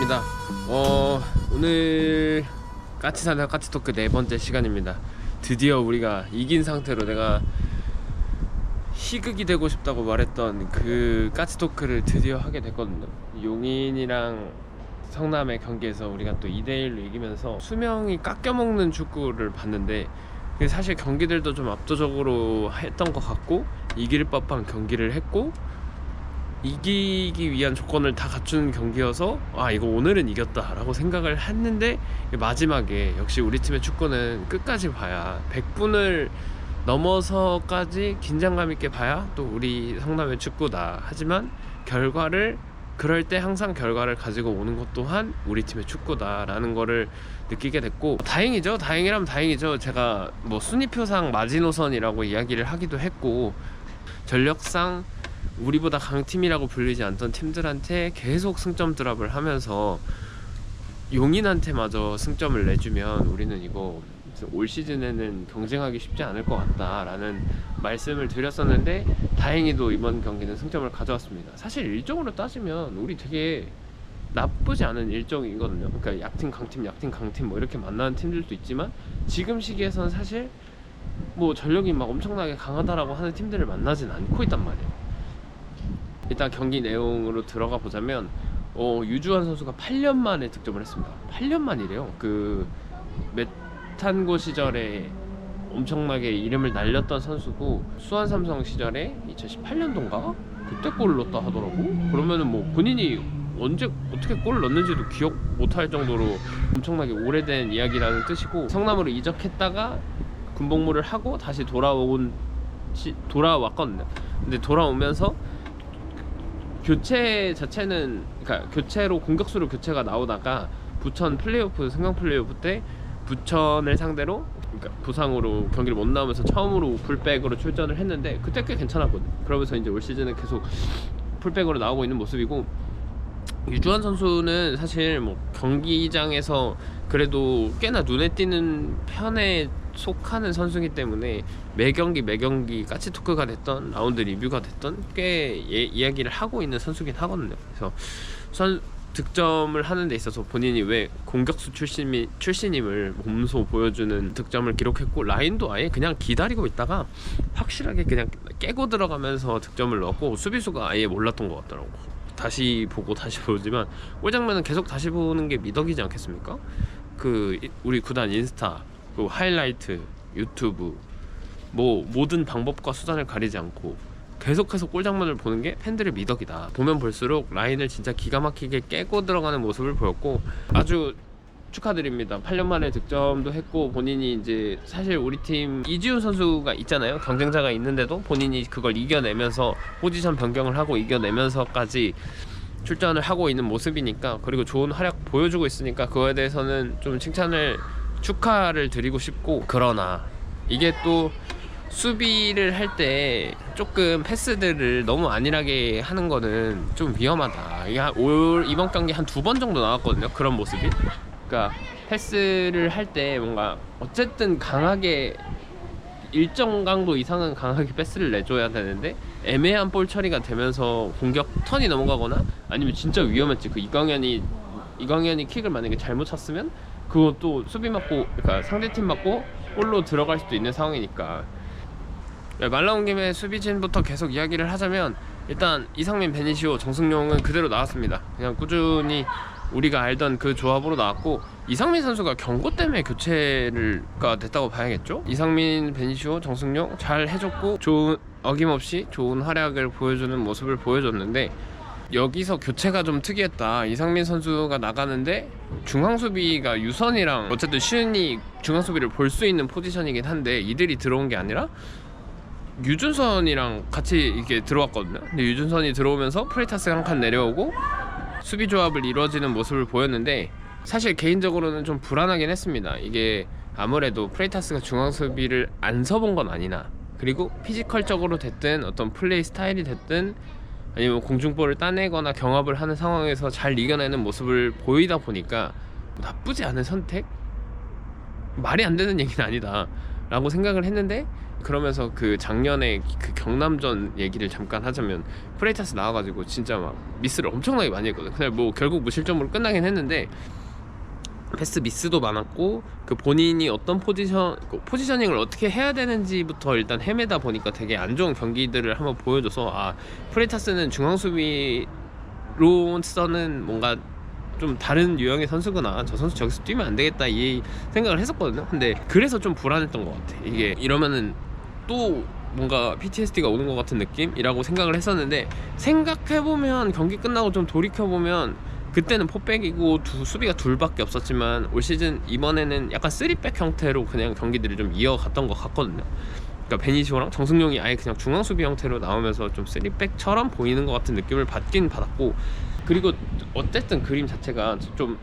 시간입니다. 오늘 까치사냥 까치토크 네 번째 시간입니다. 드디어 우리가 이긴 상태로 내가 희극이 되고 싶다고 말했던 그 까치토크를 드디어 하게 됐거든요. 용인이랑 성남의 경기에서 우리가 또 2대1로 이기면서 수명이 깎여먹는 축구를 봤는데, 사실 경기들도 좀 압도적으로 했던 것 같고 이길 법한 경기를 했고 이기기 위한 조건을 다 갖춘 경기여서 이거 오늘은 이겼다 라고 생각을 했는데, 마지막에 역시 우리 팀의 축구는 끝까지 봐야 100분을 넘어서까지 긴장감 있게 봐야 또 우리 성남의 축구다. 하지만 그럴 때 항상 결과를 가지고 오는 것 또한 우리 팀의 축구다 라는 거를 느끼게 됐고, 다행이라면 다행이죠. 제가 뭐 순위표상 마지노선이라고 이야기를 하기도 했고, 전력상 우리보다 강팀이라고 불리지 않던 팀들한테 계속 승점 드랍을 하면서 용인한테마저 승점을 내주면 우리는 이거 올 시즌에는 경쟁하기 쉽지 않을 것 같다라는 말씀을 드렸었는데, 다행히도 이번 경기는 승점을 가져왔습니다. 사실 일정으로 따지면 우리 되게 나쁘지 않은 일정이거든요. 그러니까 약팀 강팀 뭐 이렇게 만나는 팀들도 있지만, 지금 시기에선 사실 뭐 전력이 막 엄청나게 강하다라고 하는 팀들을 만나진 않고 있단 말이에요. 일단 경기 내용으로 들어가 보자면 유주환 선수가 8년 만에 득점을 했습니다. 8년 만이래요. 그 메탄고 시절에 엄청나게 이름을 날렸던 선수고, 수원 삼성 시절에 2018년도인가 그때 골을 넣었다 하더라고. 그러면은 뭐 본인이 언제 어떻게 골을 넣는지도 기억 못할 정도로 엄청나게 오래된 이야기라는 뜻이고, 성남으로 이적했다가 군복무를 하고 다시 돌아왔거든요. 근데 돌아오면서 교체 자체는, 그러니까 교체로 공격수로 교체가 나오다가 부천 플레이오프, 승강 플레이오프 때 부천을 상대로, 그러니까 부상으로 경기를 못 나오면서 처음으로 풀백으로 출전을 했는데 그때 꽤 괜찮았거든. 그러면서 이제 올 시즌은 계속 풀백으로 나오고 있는 모습이고, 유주환 선수는 사실 뭐 경기장에서 그래도 꽤나 눈에 띄는 편에 속하는 선수이기 때문에 매경기 까치토크가 됐던 라운드 리뷰가 됐던 꽤 이야기를 하고 있는 선수긴 하거든요. 그래서 득점을 하는 데 있어서 본인이 왜 공격수 출신임을 몸소 보여주는 득점을 기록했고, 라인도 아예 그냥 기다리고 있다가 확실하게 그냥 깨고 들어가면서 득점을 넣었고, 수비수가 아예 몰랐던 것 같더라고. 다시 보지만 골장면은 계속 다시 보는 게 미덕이지 않겠습니까? 그 우리 구단 인스타, 그 하이라이트, 유튜브, 뭐 모든 방법과 수단을 가리지 않고 계속해서 골장면을 보는 게 팬들의 미덕이다. 보면 볼수록 라인을 진짜 기가 막히게 깨고 들어가는 모습을 보였고, 아주 축하드립니다. 8년 만에 득점도 했고, 본인이 이제 사실 우리 팀 이지훈 선수가 있잖아요. 경쟁자가 있는데도 본인이 그걸 이겨내면서 포지션 변경을 하고 이겨내면서까지 출전을 하고 있는 모습이니까, 그리고 좋은 활약 보여주고 있으니까 그거에 대해서는 좀 축하를 드리고 싶고, 그러나 이게 또 수비를 할 때 조금 패스들을 너무 안일하게 하는 거는 좀 위험하다. 이게 이번 경기 한 2번 정도 나왔거든요, 그런 모습이. 그러니까 패스를 할 때 뭔가 어쨌든 강하게 일정 강도 이상은 강하게 패스를 내줘야 되는데, 애매한 볼 처리가 되면서 공격 턴이 넘어가거나 아니면 진짜 위험했지. 그 이광현이 킥을 만약에 잘못 찼으면 그것도 수비 맞고, 그러니까 상대팀 맞고 골로 들어갈 수도 있는 상황이니까. 말 나온 김에 수비진부터 계속 이야기를 하자면, 일단 이상민, 베니시오, 정승용은 그대로 나왔습니다. 그냥 꾸준히 우리가 알던 그 조합으로 나왔고, 이상민 선수가 경고 때문에 교체가 됐다고 봐야겠죠. 이상민, 베니시오, 정승용 잘 해줬고, 어김없이 좋은 활약을 보여주는 모습을 보여줬는데, 여기서 교체가 좀 특이했다. 이상민 선수가 나가는데 중앙수비가 유선이랑, 어쨌든 시은이 중앙수비를 볼 수 있는 포지션이긴 한데 이들이 들어온 게 아니라 유준선이랑 같이 이렇게 들어왔거든요. 근데 유준선이 들어오면서 프레이타스가 한 칸 내려오고 수비 조합을 이루어지는 모습을 보였는데, 사실 개인적으로는 좀 불안하긴 했습니다. 이게 아무래도 프레이타스가 중앙수비를 안 서본 건 아니나, 그리고 피지컬적으로 됐든 어떤 플레이 스타일이 됐든 아니면 공중볼을 따내거나 경합을 하는 상황에서 잘 이겨내는 모습을 보이다 보니까 나쁘지 않은 선택? 말이 안 되는 얘기는 아니다 라고 생각을 했는데, 그러면서 그 작년에 그 경남전 얘기를 잠깐 하자면 프레이타스 나와가지고 진짜 막 미스를 엄청나게 많이 했거든. 그냥 뭐 결국 무실점으로 끝나긴 했는데 패스 미스도 많았고 그 본인이 어떤 포지셔닝을 어떻게 해야 되는지부터 일단 헤매다 보니까 되게 안 좋은 경기들을 한번 보여줘서 아 프레이타스는 중앙 수비로서는 뭔가 좀 다른 유형의 선수구나, 저 선수 저기서 뛰면 안 되겠다 이 생각을 했었거든요. 근데 그래서 좀 불안했던 것 같아. 이게 이러면은 또 뭔가 PTSD가 오는 것 같은 느낌이라고 생각을 했었는데, 생각해보면 경기 끝나고 좀 돌이켜보면 그때는 포백이고 수비가 둘밖에 없었지만 올 시즌 이번에는 약간 3백 형태로 그냥 경기들을 좀 이어갔던 것 같거든요. 그러니까 베니시오랑 정승용이 아예 그냥 중앙 수비 형태로 나오면서 좀 3백처럼 보이는 것 같은 느낌을 받긴 받았고, 그리고 어쨌든 그림 자체가 좀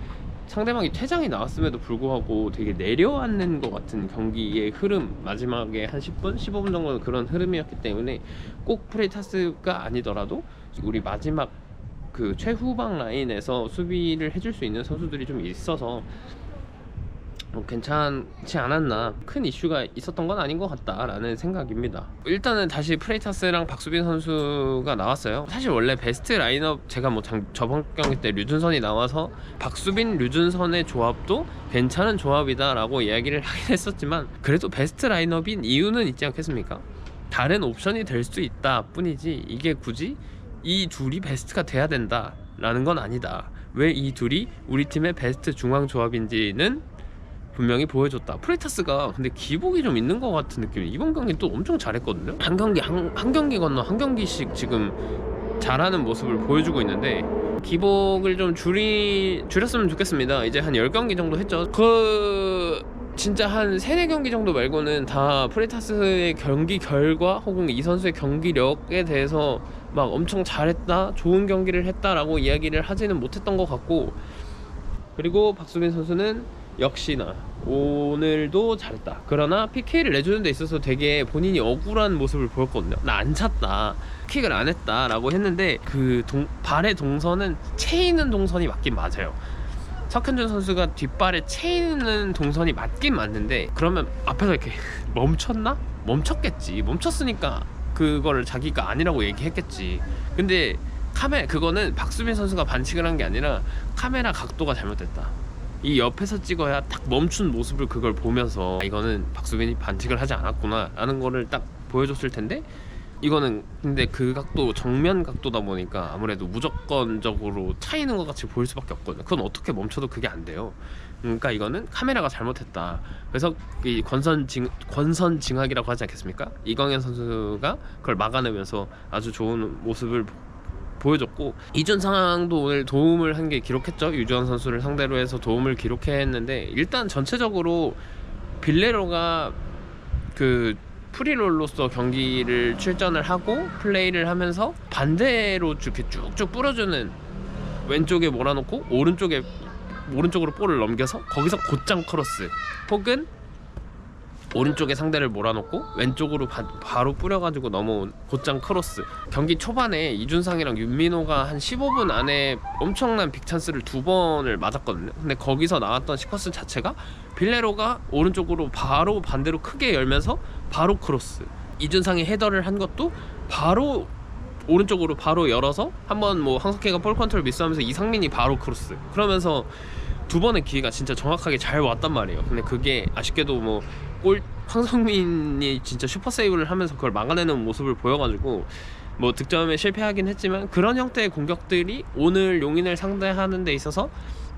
상대방이 퇴장이 나왔음에도 불구하고 되게 내려앉는 것 같은 경기의 흐름, 마지막에 한 10분, 15분 정도는 그런 흐름이었기 때문에 꼭 프레이타스가 아니더라도 우리 마지막 그 최후방 라인에서 수비를 해줄 수 있는 선수들이 좀 있어서 괜찮지 않았나, 큰 이슈가 있었던 건 아닌 것 같다라는 생각입니다. 일단은 다시 프레이타스랑 박수빈 선수가 나왔어요. 사실 원래 베스트 라인업, 제가 뭐 저번 경기 때 류준선이 나와서 박수빈 류준선의 조합도 괜찮은 조합이다 라고 이야기를 하긴 했었지만, 그래도 베스트 라인업인 이유는 있지 않겠습니까? 다른 옵션이 될 수 있다 뿐이지 이게 굳이 이 둘이 베스트가 돼야 된다 라는 건 아니다. 왜 이 둘이 우리 팀의 베스트 중앙 조합인지는 분명히 보여줬다. 프레이타스가 근데 기복이 좀 있는 것 같은 느낌이, 이번 경기 또 엄청 잘했거든요. 한 경기 건너 한 경기씩 지금 잘하는 모습을 보여주고 있는데, 기복을 좀 줄였으면 좋겠습니다. 이제 한 10경기 정도 했죠. 진짜 한 3-4경기 정도 말고는 다 프레이타스의 경기 결과 혹은 이 선수의 경기력에 대해서 막 엄청 잘했다, 좋은 경기를 했다라고 이야기를 하지는 못했던 것 같고, 그리고 박수빈 선수는 역시나 오늘도 잘했다. 그러나 PK를 내주는 데 있어서 되게 본인이 억울한 모습을 보였거든요. 나 안 찼다, 킥을 안 했다 라고 했는데, 그 발의 동선은 채이는 동선이 맞긴 맞아요. 석현준 선수가 뒷발에 채이는 동선이 맞긴 맞는데, 그러면 앞에서 이렇게 멈췄나? 멈췄겠지. 멈췄으니까 그거를 자기가 아니라고 얘기했겠지. 근데 그거는 박수빈 선수가 반칙을 한 게 아니라 카메라 각도가 잘못됐다. 이 옆에서 찍어야 딱 멈춘 모습을 그걸 보면서 이거는 박수빈이 반칙을 하지 않았구나 라는 거를 딱 보여줬을 텐데, 이거는 근데 그 각도 정면 각도다 보니까 아무래도 무조건적으로 차이는 것 같이 보일 수밖에 없거든요. 그건 어떻게 멈춰도 그게 안 돼요. 그러니까 이거는 카메라가 잘못했다. 그래서 이 권선징악이라고 하지 않겠습니까? 이광현 선수가 그걸 막아내면서 아주 좋은 모습을 보여줬고, 이준상도 오늘 도움을 한 게 기록했죠. 유주환 선수를 상대로 해서 도움을 기록했는데, 일단 전체적으로 빌레로가 그 프리롤로서 경기를 출전을 하고 플레이를 하면서 반대로 이렇게 쭉쭉 뿌려주는, 왼쪽에 몰아놓고 오른쪽으로 볼을 넘겨서 거기서 곧장 크로스, 혹은 오른쪽에 상대를 몰아놓고 왼쪽으로 바로 뿌려가지고 넘어온 곧장 크로스. 경기 초반에 이준상이랑 윤민호가 한 15분 안에 엄청난 빅찬스를 2번을 맞았거든요. 근데 거기서 나왔던 시퀀스 자체가 빌레로가 오른쪽으로 바로 반대로 크게 열면서 바로 크로스, 이준상이 헤더를 한 것도 바로 오른쪽으로 바로 열어서 한번 뭐 황석혜가 볼 컨트롤 미스하면서 이상민이 바로 크로스, 그러면서 2번의 기회가 진짜 정확하게 잘 왔단 말이에요. 근데 그게 아쉽게도 뭐 황성민이 진짜 슈퍼 세이브를 하면서 그걸 막아내는 모습을 보여가지고 뭐 득점에 실패하긴 했지만, 그런 형태의 공격들이 오늘 용인을 상대하는 데 있어서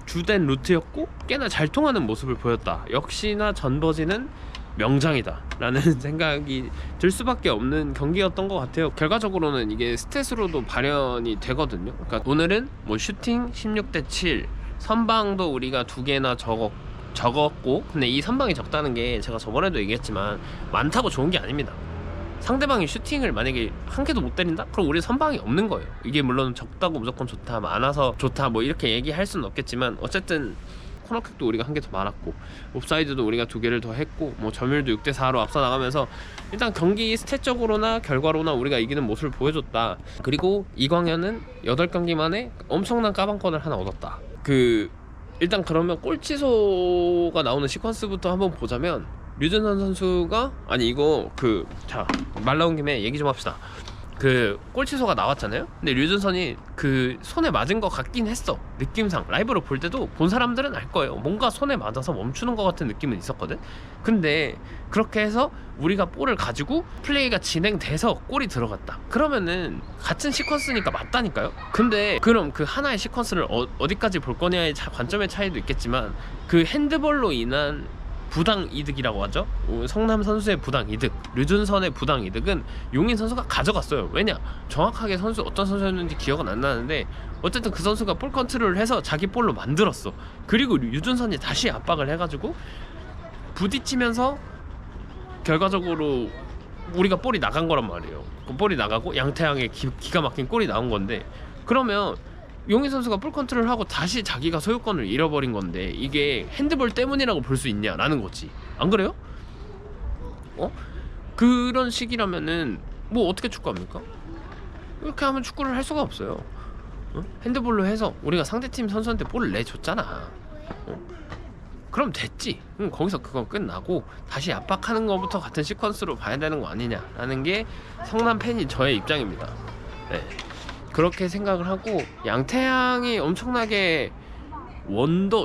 주된 루트였고 꽤나 잘 통하는 모습을 보였다. 역시나 전버지는 명장이다 라는 생각이 들 수밖에 없는 경기였던 것 같아요. 결과적으로는 이게 스탯으로도 발현이 되거든요. 그러니까 오늘은 뭐 슈팅 16대7, 선방도 우리가 2개나 적었고, 근데 이 선방이 적다는 게 제가 저번에도 얘기했지만 많다고 좋은 게 아닙니다. 상대방이 슈팅을 만약에 1개도 못 때린다? 그럼 우리 선방이 없는 거예요. 이게 물론 적다고 무조건 좋다, 많아서 좋다 뭐 이렇게 얘기할 수는 없겠지만, 어쨌든 코너킥도 우리가 1개 더 많았고, 옵사이드도 우리가 2개를 더 했고, 뭐 점유율도 6대4로 앞서 나가면서 일단 경기 스탯적으로나 결과로나 우리가 이기는 모습을 보여줬다. 그리고 이광현은 8경기 만에 엄청난 까방권을 하나 얻었다. 일단 그러면 골 취소가 나오는 시퀀스부터 한번 보자면, 류준선 선수가 아니 이거 자 말 나온 김에 얘기 좀 합시다. 그 골치소가 나왔잖아요. 근데 류준선이 그 손에 맞은 것 같긴 했어. 느낌상 라이브로 볼 때도 본 사람들은 알 거예요. 뭔가 손에 맞아서 멈추는 것 같은 느낌은 있었거든. 근데 그렇게 해서 우리가 볼을 가지고 플레이가 진행돼서 골이 들어갔다. 그러면은 같은 시퀀스니까 맞다니까요. 근데 그럼 그 하나의 시퀀스를 어디까지 볼 거냐의 관점의 차이도 있겠지만 그 핸드볼로 인한 부당 이득이라고 하죠. 성남 선수의 부당 이득, 류준선의 부당 이득은 용인 선수가 가져갔어요. 왜냐? 정확하게 어떤 선수였는지 기억은 안 나는데 어쨌든 그 선수가 볼 컨트롤을 해서 자기 볼로 만들었어. 그리고 류준선이 다시 압박을 해가지고 부딪히면서 결과적으로 우리가 볼이 나간 거란 말이에요. 그 볼이 나가고 양태양의 기가 막힌 골이 나온 건데, 그러면 용인 선수가 볼 컨트롤하고 다시 자기가 소유권을 잃어버린 건데 이게 핸드볼 때문이라고 볼 수 있냐라는 거지. 안 그래요? 그런 식이라면은 뭐 어떻게 축구합니까? 이렇게 하면 축구를 할 수가 없어요. 핸드볼로 해서 우리가 상대팀 선수한테 볼을 내줬잖아. 그럼 됐지. 거기서 그건 끝나고 다시 압박하는 것부터 같은 시퀀스로 봐야 되는 거 아니냐라는 게 성남 팬인 저의 입장입니다. 네. 그렇게 생각을 하고 양태양이 엄청나게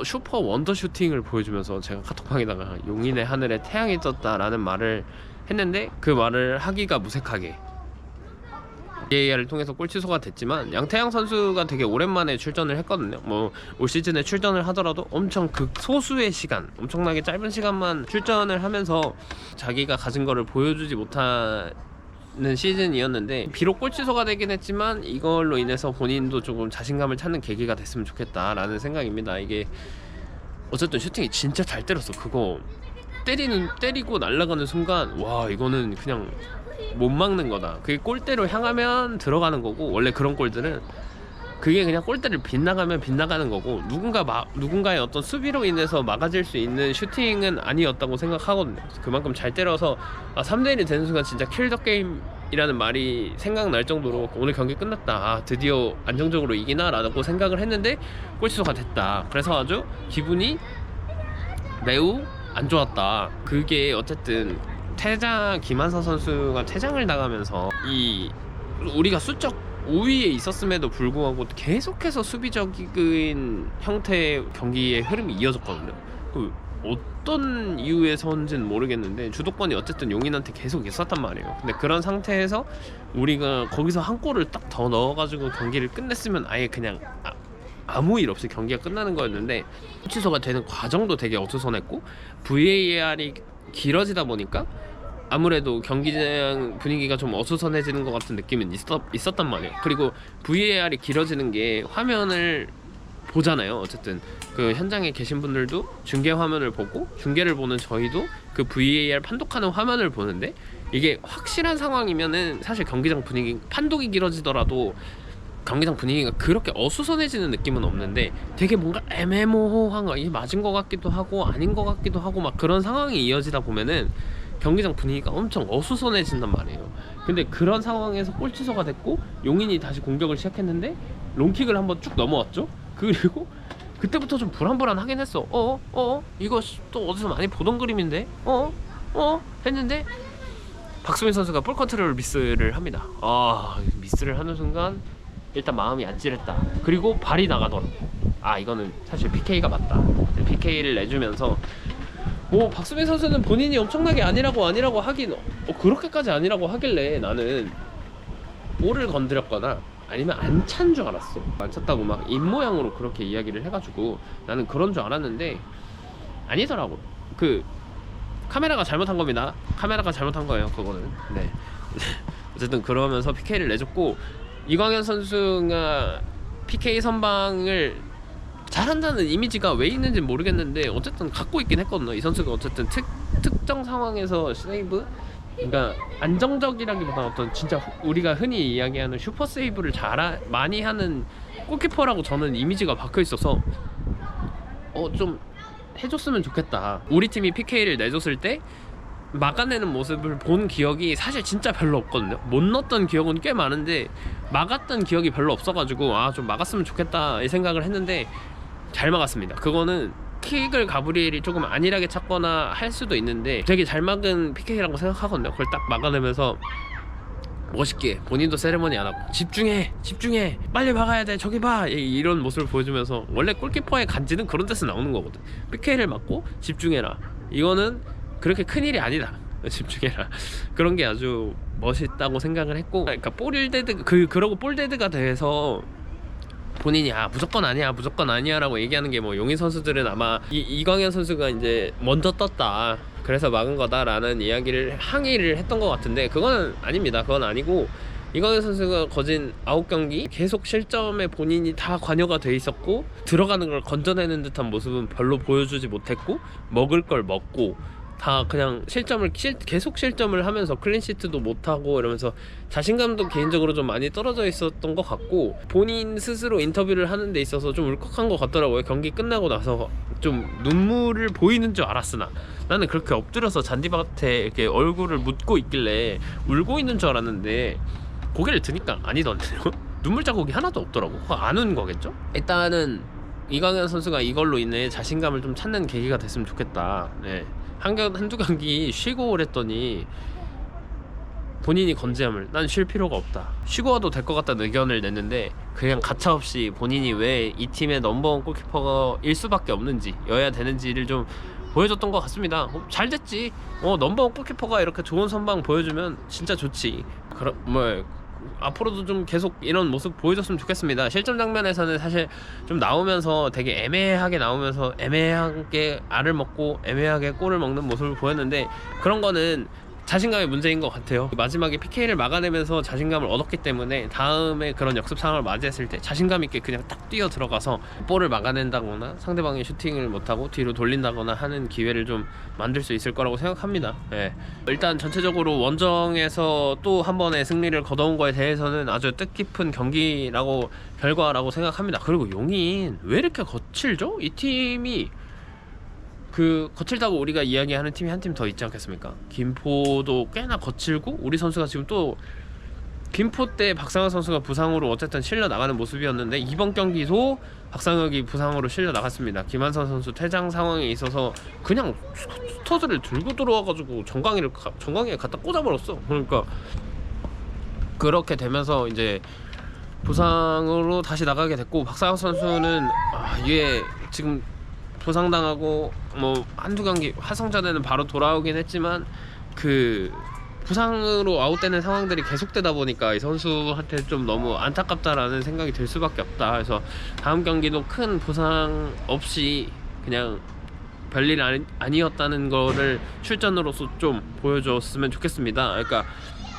슈퍼 원더 슈팅을 보여주면서 제가 카톡방에다가 용인의 하늘에 태양이 떴다라는 말을 했는데 그 말을 하기가 무색하게 VAR을 통해서 골 취소가 됐지만 양태양 선수가 되게 오랜만에 출전을 했거든요. 뭐 올 시즌에 출전을 하더라도 엄청 극소수의 시간, 엄청나게 짧은 시간만 출전을 하면서 자기가 가진 거를 보여주지 못한 시즌이었는데 비록 골 취소가 되긴 했지만 이걸로 인해서 본인도 조금 자신감을 찾는 계기가 됐으면 좋겠다라는 생각입니다. 이게 어쨌든 슈팅이 진짜 잘 때렸어. 그거 때리고 날아가는 순간 와 이거는 그냥 못 막는 거다. 그게 골대로 향하면 들어가는 거고, 원래 그런 골들은 그게 그냥 골대를 빗나가면 빗나가는 거고 누군가의 어떤 수비로 인해서 막아질 수 있는 슈팅은 아니었다고 생각하거든요. 그만큼 잘 때려서 3대1이 되는 순간 진짜 킬 더 게임이라는 말이 생각날 정도로 오늘 경기 끝났다, 드디어 안정적으로 이기나 라고 생각을 했는데 골 취소가 됐다. 그래서 아주 기분이 매우 안 좋았다. 그게 어쨌든 김한서 선수가 퇴장을 나가면서 우리가 수적 5위에 있었음에도 불구하고 계속해서 수비적인 형태의 경기의 흐름이 이어졌거든요. 어떤 이유에서인지는 모르겠는데 주도권이 어쨌든 용인한테 계속 있었단 말이에요. 근데 그런 상태에서 우리가 거기서 한 골을 딱 더 넣어가지고 경기를 끝냈으면 아예 그냥 아무 일 없이 경기가 끝나는 거였는데 취소가 되는 과정도 되게 어수선했고 VAR이 길어지다 보니까 아무래도 경기장 분위기가 좀 어수선해지는 것 같은 느낌은 있었단 말이에요. 그리고 VAR이 길어지는 게 화면을 보잖아요. 어쨌든 그 현장에 계신 분들도 중계 화면을 보고 중계를 보는 저희도 그 VAR 판독하는 화면을 보는데 이게 확실한 상황이면은 사실 경기장 분위기 판독이 길어지더라도 경기장 분위기가 그렇게 어수선해지는 느낌은 없는데 되게 뭔가 애매모호한 거, 이게 맞은 것 같기도 하고 아닌 것 같기도 하고 막 그런 상황이 이어지다 보면은 경기장 분위기가 엄청 어수선해진단 말이에요. 근데 그런 상황에서 골 취소가 됐고 용인이 다시 공격을 시작했는데 롱킥을 한번 쭉 넘어왔죠. 그리고 그때부터 좀 불안불안하긴 했어. 이거 또 어디서 많이 보던 그림인데 했는데 박수민 선수가 볼 컨트롤 미스를 합니다. 미스를 하는 순간 일단 마음이 아찔했다. 그리고 발이 나가더라고. 이거는 사실 PK가 맞다. PK를 내주면서 박수민 선수는 본인이 엄청나게 아니라고 하긴 그렇게까지 아니라고 하길래 나는 볼을 건드렸거나 아니면 안 찬 줄 알았어. 안 찼다고 막 입모양으로 그렇게 이야기를 해가지고 나는 그런 줄 알았는데 아니더라고. 카메라가 잘못한 겁니다. 카메라가 잘못한 거예요, 그거는. 네. 어쨌든 그러면서 PK를 내줬고 이광현 선수가 PK 선방을 잘한다는 이미지가 왜 있는지 모르겠는데 어쨌든 갖고 있긴 했거든요. 이 선수가 어쨌든 특정 상황에서 세이브, 그러니까 안정적이라기보다 어떤 진짜 우리가 흔히 이야기하는 슈퍼 세이브를 많이 하는 골키퍼라고 저는 이미지가 박혀 있어서 좀 해줬으면 좋겠다. 우리 팀이 PK를 내줬을 때 막아내는 모습을 본 기억이 사실 진짜 별로 없거든요. 못 넣었던 기억은 꽤 많은데 막았던 기억이 별로 없어가지고 좀 막았으면 좋겠다 이 생각을 했는데 잘 막았습니다. 그거는 킥을 가브리엘이 조금 안일하게 찼거나 할 수도 있는데 되게 잘 막은 PK라고 생각하거든요. 그걸 딱 막아내면서 멋있게 본인도 세레머니 안 하고 집중해 빨리 막아야 돼 저기 봐 이런 모습을 보여주면서, 원래 골키퍼의 간지는 그런 데서 나오는 거거든. PK를 막고 집중해라, 이거는 그렇게 큰일이 아니다, 집중해라, 그런 게 아주 멋있다고 생각을 했고, 그러니까 볼데드 그러고 볼데드가 돼서 본인이 무조건 아니야 라고 얘기하는 게, 뭐 용인 선수들은 아마 이광현 선수가 이제 먼저 떴다 그래서 막은 거다라는 이야기를 항의를 했던 것 같은데, 그건 아닙니다. 그건 아니고, 이광현 선수가 거진 9경기 계속 실점에 본인이 다 관여가 돼 있었고, 들어가는 걸 건져내는 듯한 모습은 별로 보여주지 못했고, 먹을 걸 먹고 다 그냥 계속 실점을 하면서 클린시트도 못하고 이러면서 자신감도 개인적으로 좀 많이 떨어져 있었던 것 같고, 본인 스스로 인터뷰를 하는 데 있어서 좀 울컥한 것 같더라고요. 경기 끝나고 나서 좀 눈물을 보이는 줄 알았으나 나는 그렇게 엎드려서 잔디밭에 이렇게 얼굴을 묻고 있길래 울고 있는 줄 알았는데, 고개를 드니까 아니던데요. 눈물 자국이 하나도 없더라고. 그거 안 운 거겠죠? 일단은 이광현 선수가 이걸로 인해 자신감을 좀 찾는 계기가 됐으면 좋겠다. 네. 한두 경기 쉬고 오랬더니 본인이 건재함을, 난 쉴 필요가 없다, 쉬고 와도 될 것 같다는 의견을 냈는데, 그냥 가차없이 본인이 왜 이 팀의 넘버원 골키퍼일 수밖에 없는지, 여야 되는지를 좀 보여줬던 것 같습니다. 잘 됐지. 넘버원 골키퍼가 이렇게 좋은 선방 보여주면 진짜 좋지. 앞으로도 좀 계속 이런 모습 보여줬으면 좋겠습니다. 실점 장면에서는 사실 좀 나오면서 되게 애매하게 나오면서 애매하게 알을 먹고 애매하게 골을 먹는 모습을 보였는데, 그런 거는 자신감의 문제인 것 같아요. 마지막에 PK를 막아내면서 자신감을 얻었기 때문에 다음에 그런 역습 상황을 맞이했을 때 자신감 있게 그냥 딱 뛰어 들어가서 볼을 막아낸다거나 상대방이 슈팅을 못하고 뒤로 돌린다거나 하는 기회를 좀 만들 수 있을 거라고 생각합니다. 네. 일단 전체적으로 원정에서 또 한 번의 승리를 거둬온 거에 대해서는 아주 뜻깊은 결과라고 생각합니다. 그리고 용인 왜 이렇게 거칠죠? 이 팀이 거칠다고 우리가 이야기하는 팀이 한 팀 더 있지 않겠습니까? 김포도 꽤나 거칠고, 우리 선수가 지금 또 김포 때 박상혁 선수가 부상으로 어쨌든 실려 나가는 모습이었는데, 이번 경기도 박상혁이 부상으로 실려 나갔습니다. 김한선 선수 퇴장 상황에 있어서 그냥 스터드를 들고 들어와가지고 정강이에 갖다 꽂아버렸어. 그러니까 그렇게 되면서 이제 부상으로 다시 나가게 됐고, 박상혁 선수는 이게 지금 부상당하고 뭐 한두 경기 화성전에는 바로 돌아오긴 했지만, 부상으로 아웃되는 상황들이 계속되다 보니까 이 선수한테 좀 너무 안타깝다라는 생각이 들 수밖에 없다. 그래서 다음 경기도 큰 부상 없이 그냥 별일 아니었다는 거를 출전으로서 좀 보여줬으면 좋겠습니다. 그러니까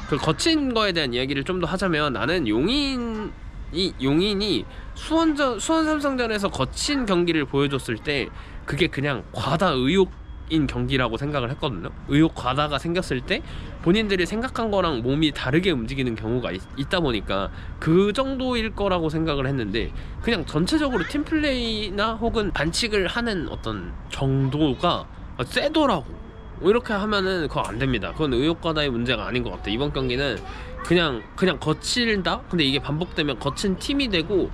그 거친 거에 대한 이야기를 좀 더 하자면, 나는 용인이 수원 삼성전에서 거친 경기를 보여줬을 때 그게 그냥 과다 의욕인 경기라고 생각을 했거든요. 의욕 과다가 생겼을 때 본인들이 생각한 거랑 몸이 다르게 움직이는 경우가 있다 보니까 그 정도일 거라고 생각을 했는데, 그냥 전체적으로 팀플레이나 혹은 반칙을 하는 어떤 정도가 세더라고. 이렇게 하면은 그거 안 됩니다. 그건 의욕 과다의 문제가 아닌 것 같아. 이번 경기는 그냥 거칠다? 근데 이게 반복되면 거친 팀이 되고,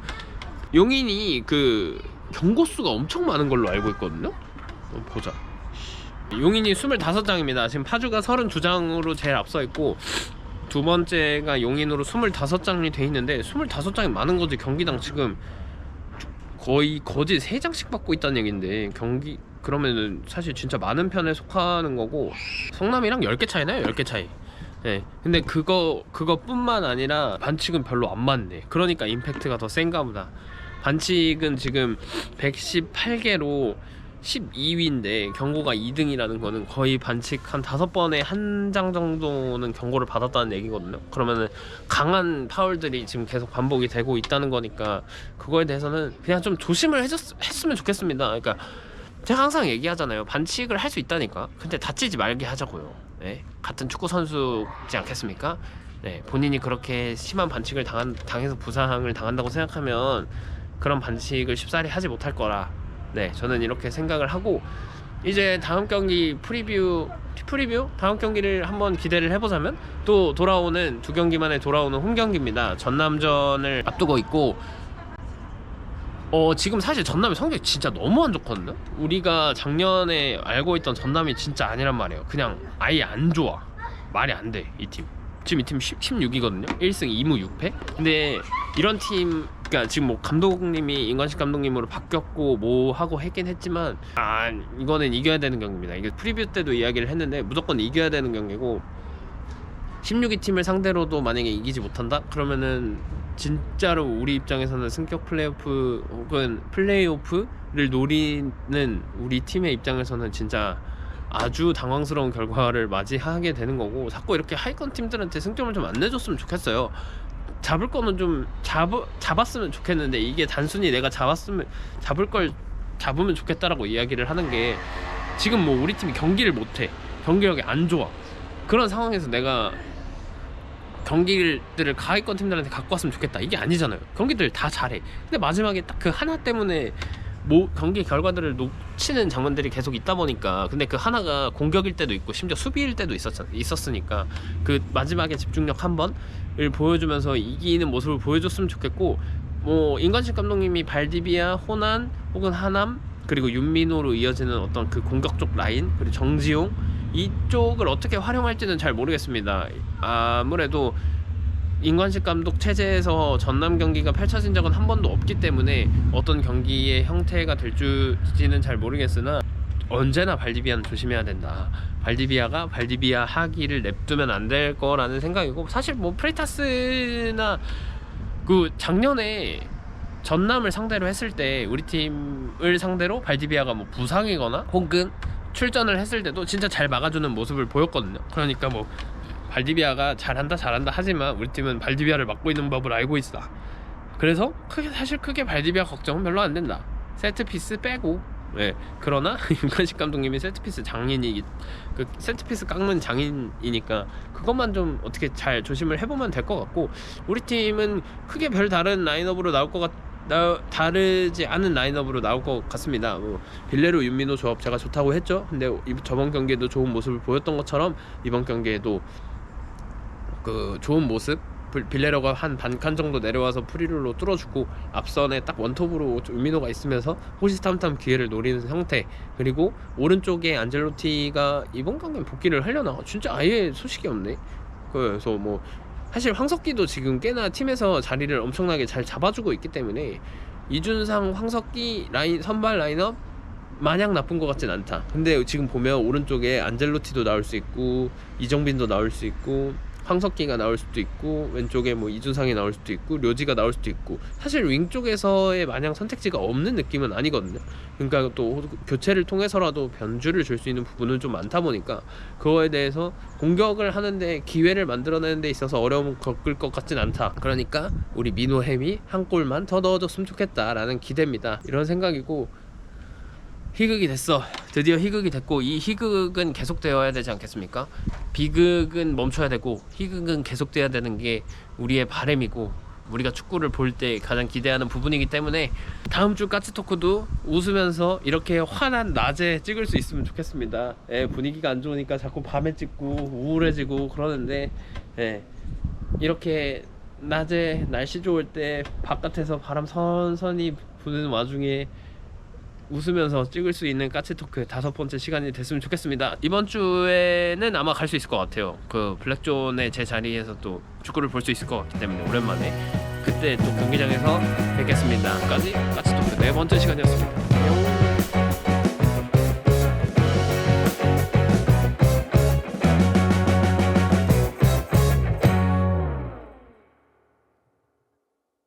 용인이 경고수가 엄청 많은 걸로 알고 있거든요. 보자. 용인이 25장입니다. 지금 파주가 32장으로 제일 앞서 있고, 두 번째가 용인으로 25장이 돼 있는데, 25장이 많은 거지. 경기당 지금 거의 거짓 3장씩 받고 있다는 얘긴데, 그러면은 사실 진짜 많은 편에 속하는 거고, 성남이랑 10개 차이나요? 10개 차이. 네. 근데 그거뿐만 아니라 반칙은 별로 안 맞네. 그러니까 임팩트가 더 센가 보다. 반칙은 지금 118개로 12위인데 경고가 2등이라는 거는 거의 반칙 한 5번에 한 장 정도는 경고를 받았다는 얘기거든요. 그러면은 강한 파울들이 지금 계속 반복이 되고 있다는 거니까, 그거에 대해서는 그냥 좀 조심을 했으면 좋겠습니다. 그러니까 제가 항상 얘기하잖아요. 반칙을 할 수 있다니까. 근데 다치지 말게 하자고요. 네. 같은 축구 선수지 않겠습니까? 네. 본인이 그렇게 심한 반칙을 당해서 부상을 당한다고 생각하면 그런 반칙을 쉽사리 하지 못할 거라. 네, 저는 이렇게 생각을 하고, 이제 다음 경기 프리뷰 다음 경기를 한번 기대를 해보자면, 또 돌아오는 2경기 만에 돌아오는 홈 경기입니다. 전남전을 앞두고 있고, 지금 사실 전남의 성적이 진짜 너무 안 좋거든요. 우리가 작년에 알고 있던 전남이 진짜 아니란 말이에요. 그냥 아예 안 좋아. 말이 안 돼 이 팀. 지금 이 팀 16이거든요 1승 2무 6패. 근데 이런 팀, 그러니까 지금 뭐 감독님이 임관식 감독님으로 바뀌었고 뭐 하고 했긴 했지만 이거는 이겨야 되는 경기입니다. 이게 프리뷰 때도 이야기를 했는데 무조건 이겨야 되는 경기고, 16위 팀을 상대로도 만약에 이기지 못한다? 그러면은 진짜로 우리 입장에서는 승격 플레이오프 혹은 플레이오프를 노리는 우리 팀의 입장에서는 진짜 아주 당황스러운 결과를 맞이하게 되는 거고, 자꾸 이렇게 하위권 팀들한테 승점을 좀 안 내줬으면 좋겠어요. 잡을 거는 좀 잡았으면 좋겠는데, 이게 단순히 내가 잡을 걸 잡으면 좋겠다라고 이야기를 하는 게, 지금 뭐 우리 팀이 경기를 못해, 경기력이 안 좋아, 그런 상황에서 내가 경기들을 하위권 팀들한테 갖고 왔으면 좋겠다, 이게 아니잖아요. 경기들 다 잘해. 근데 마지막에 딱 그 하나 때문에 뭐 경기 결과들을 놓치는 장면들이 계속 있다 보니까, 근데 그 하나가 공격일 때도 있고 심지어 수비일 때도 있었으니까 그 마지막에 집중력 한 번을 보여주면서 이기는 모습을 보여줬으면 좋겠고, 뭐 임관식 감독님이 발디비아, 호난 혹은 하남 그리고 윤민호로 이어지는 어떤 그 공격적 라인, 그리고 정지용 이쪽을 어떻게 활용할지는 잘 모르겠습니다. 아무래도 임관식 감독 체제에서 전남 경기가 펼쳐진 적은 한 번도 없기 때문에 어떤 경기의 형태가 될지는 잘 모르겠으나, 언제나 발디비아는 조심해야 된다. 발디비아가 발디비아 하기를 냅두면 안 될 거라는 생각이고, 사실 뭐 프레이타스나 그 작년에 전남을 상대로 했을 때 우리 팀을 상대로 발디비아가 뭐 부상이거나 혹은 출전을 했을 때도 진짜 잘 막아주는 모습을 보였거든요. 그러니까 뭐 발디비아가 잘한다 하지만 우리 팀은 발디비아를 막고 있는 법을 알고 있어. 그래서 사실 크게 발디비아 걱정은 별로 안 된다. 세트피스 빼고. 그러나 임관식 감독님이 세트피스 장인이, 그 세트피스 깎는 장인이니까 그것만 좀 어떻게 잘 조심을 해보면 될 것 같고, 우리 팀은 크게 별 다른 라인업으로 나올 것 다르지 않은 라인업으로 나올 것 같습니다. 뭐 빌레로 윤민호 조합 제가 좋다고 했죠. 근데 저번 경기에도 좋은 모습을 보였던 것처럼 이번 경기에도 그 좋은 모습, 빌레로가 한 반칸 정도 내려와서 프리롤로 뚫어주고 앞선에 딱 원톱으로 윤민호가 있으면서 호시탐탐 기회를 노리는 형태, 그리고 오른쪽에 안젤로티가 이번 경기에 복귀를 하려나 진짜 아예 소식이 없네. 그래서 뭐 사실 황석기도 지금 꽤나 팀에서 자리를 엄청나게 잘 잡아주고 있기 때문에 이준상, 황석기 라인 선발 라인업 마냥 나쁜 것 같진 않다. 근데 지금 보면 오른쪽에 안젤로티도 나올 수 있고 이정빈도 나올 수 있고 황석기가 나올 수도 있고 왼쪽에 뭐 이준상이 나올 수도 있고 료지가 나올 수도 있고, 사실 윙 쪽에서의 마냥 선택지가 없는 느낌은 아니거든요. 그러니까 또 교체를 통해서라도 변주를 줄 수 있는 부분은 좀 많다 보니까 그거에 대해서 공격을 하는데 기회를 만들어내는 데 있어서 어려움을 겪을 것 같진 않다. 그러니까 우리 민호 햄이 한 골만 더 넣어줬으면 좋겠다라는 기대입니다. 이런 생각이고, 희극이 됐어. 드디어 희극이 됐고, 이 희극은 계속되어야 되지 않겠습니까? 비극은 멈춰야 되고 희극은 계속돼야 되는 게 우리의 바람이고, 우리가 축구를 볼 때 가장 기대하는 부분이기 때문에 다음 주 까치토크도 웃으면서 이렇게 환한 낮에 찍을 수 있으면 좋겠습니다. 분위기가 안 좋으니까 자꾸 밤에 찍고 우울해지고 그러는데, 이렇게 낮에 날씨 좋을 때 바깥에서 바람 선선히 부는 와중에 웃으면서 찍을 수 있는 까치토크 5번째 시간이 됐으면 좋겠습니다. 이번 주에는 아마 갈 수 있을 것 같아요. 그 블랙존의 제 자리에서 또 축구를 볼 수 있을 것 같기 때문에 오랜만에 그때 또 경기장에서 뵙겠습니다. 까치토크 4번째 시간이었습니다. 안녕.